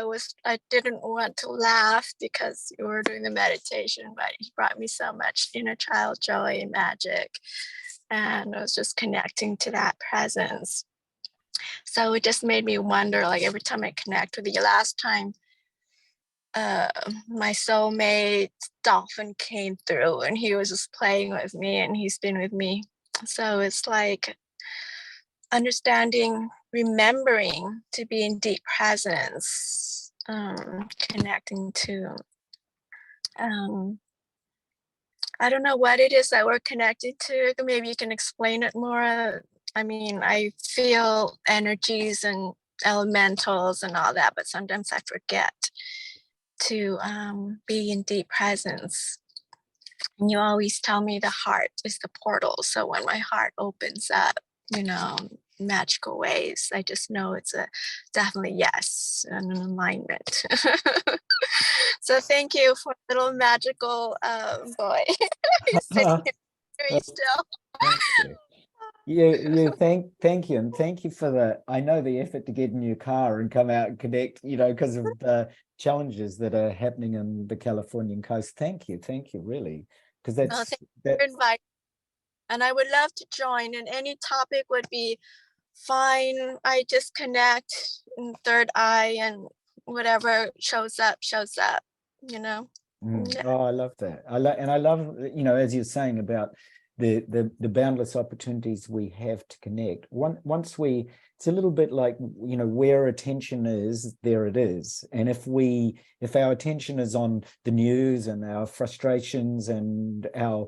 I didn't want to laugh because we were doing the meditation, but he brought me so much inner child joy and magic, and I was just connecting to that presence. So it just made me wonder, like every time I connect with you. Last time my soulmate dolphin came through, and he was just playing with me, and he's been with me. So it's like understanding, remembering to be in deep presence, connecting to, I don't know what it is that we're connected to. Maybe you can explain it more. I mean, I feel energies and elementals and all that, but sometimes I forget to be in deep presence. And you always tell me the heart is the portal. So when my heart opens up, magical ways, I just know it's a definitely yes and an alignment. So thank you for a little magical boy. He's sitting here very still. Thank you. Thank you, and thank you for I know the effort to get in your car and come out and connect, because of the challenges that are happening in the Californian coast. Thank you, really, because Thank that's you for inviting. And I would love to join, and any topic would be fine. I just connect in third eye, and whatever shows up, Yeah. Oh, I love that. I love, as you're saying about the boundless opportunities we have to connect. Once it's a little bit like, where attention is, there it is. And if our attention is on the news and our frustrations and a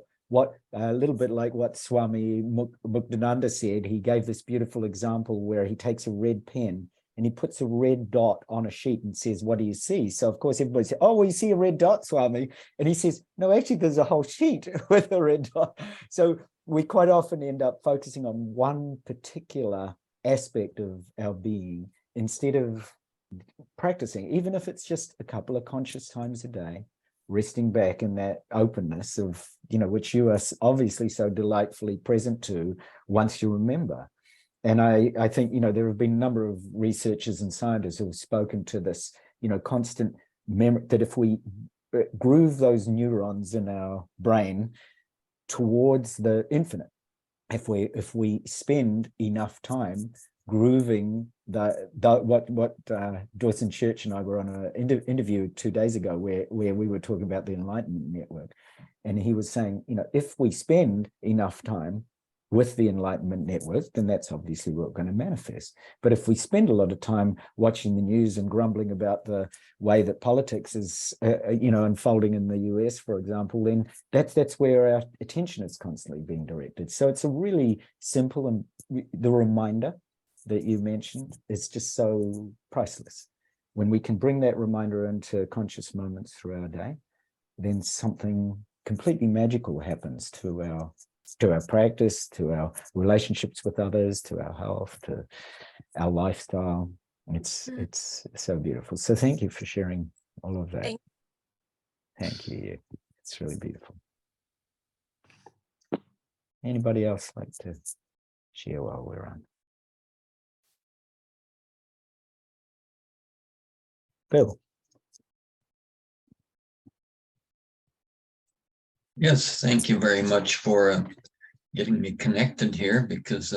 little bit like what Swami Muktananda said, he gave this beautiful example where he takes a red pen and he puts a red dot on a sheet and says, what do you see? So of course everybody says, oh, well, you see a red dot, Swami. And he says, no, actually there's a whole sheet with a red dot. So we quite often end up focusing on one particular aspect of our being instead of practicing, even if it's just a couple of conscious times a day, resting back in that openness of, which you are obviously so delightfully present to once you remember. And I think, there have been a number of researchers and scientists who have spoken to this, constant memory, that if we groove those neurons in our brain towards the infinite, if we spend enough time grooving what Joyce Church and I were on an interview 2 days ago where we were talking about the Enlightenment Network, and he was saying, if we spend enough time with the Enlightenment Network, then that's obviously what we're going to manifest. But if we spend a lot of time watching the news and grumbling about the way that politics is, unfolding in the US, for example, then that's where our attention is constantly being directed. So it's a really simple, and the reminder that you mentioned is just so priceless. When we can bring that reminder into conscious moments through our day, then something completely magical happens to our practice, to our relationships with others, to our health, to our lifestyle. It's so beautiful. So thank you for sharing all of that. Thank you. It's really beautiful. Anybody else like to share while we're on? Bill. Yes, thank you very much for getting me connected here, because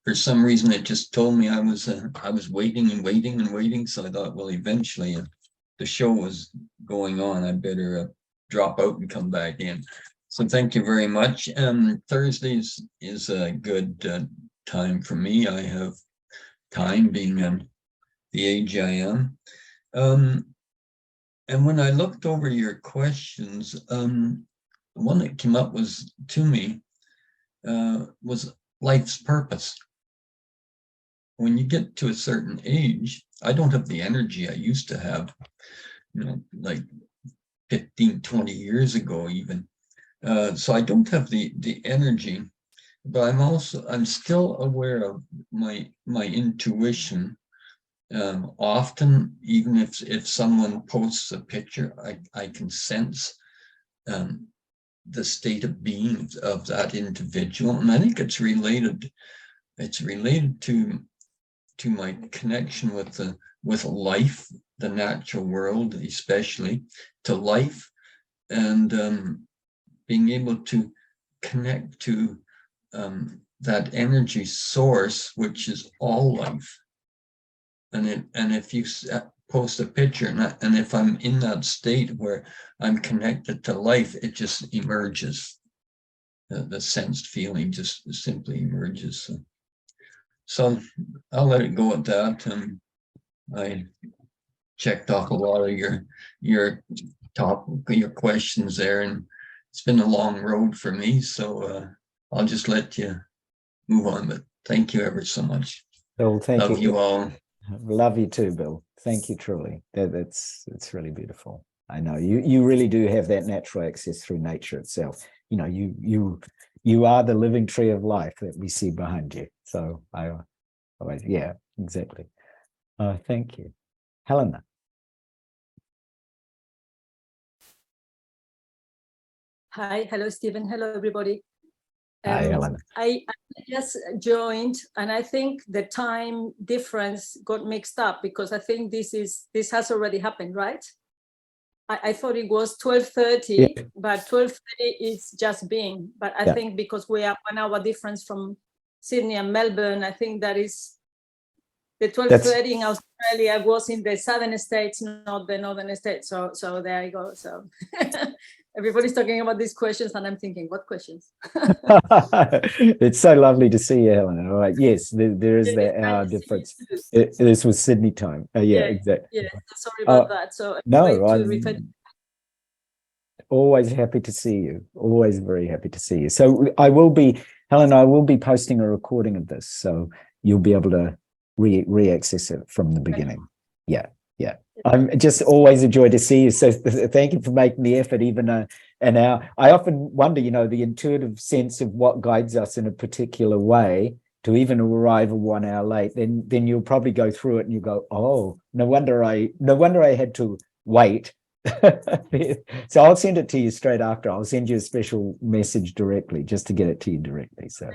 for some reason it just told me I was waiting and waiting and waiting. So I thought, well, eventually the show was going on, I better drop out and come back in. So thank you very much. Thursdays is a good time for me. I have time, being the age I am. And when I looked over your questions, the one that came up to me was life's purpose. when you get to a certain age, I don't have the energy I used to have, like 15, 20 years ago even. So I don't have the energy, but I'm still aware of my intuition. Often, even if someone posts a picture, I can sense the state of being of that individual, and I think it's related to my connection with life, the natural world, especially to life, and being able to connect to that energy source, which is all life. And if you post a picture, and if I'm in that state where I'm connected to life, it just emerges. The sensed feeling just simply emerges. So I'll let it go at that. And I checked off a lot of your questions there, and it's been a long road for me. So I'll just let you move on. But thank you ever so much. Bill, thank Love you all. Love you too, Bill. Thank you, truly. It's really beautiful. I know you really do have that natural access through nature itself. You are the living tree of life that we see behind you. So yeah, exactly. Thank you. Helena. Hi, hello, Stephen. Hello, everybody. Hi, Helena. I just joined, and I think the time difference got mixed up because I think this has already happened, right? I thought it was 12:30, Yeah. but 12:30 is just being. But I think because we are 1 hour difference from Sydney and Melbourne, I think that is the 12:30 in Australia was in the southern states, not the northern states. So there you go. So everybody's talking about these questions, and I'm thinking, what questions? It's so lovely to see you, Helena. All right. Yes, there is that hour difference. This was Sydney time. Yeah, exactly. Yeah, sorry about that. So no, I'm always happy to see you. Always very happy to see you. So Helena, I will be posting a recording of this, so you'll be able to re-access it from the beginning. Yeah. I'm just always a joy to see you. So thank you for making the effort, even an hour. I often wonder, the intuitive sense of what guides us in a particular way to even arrive 1 hour late. Then you'll probably go through it and you go, oh, no wonder I had to wait. So I'll send it to you straight after. I'll send you a special message directly just to get it to you directly. So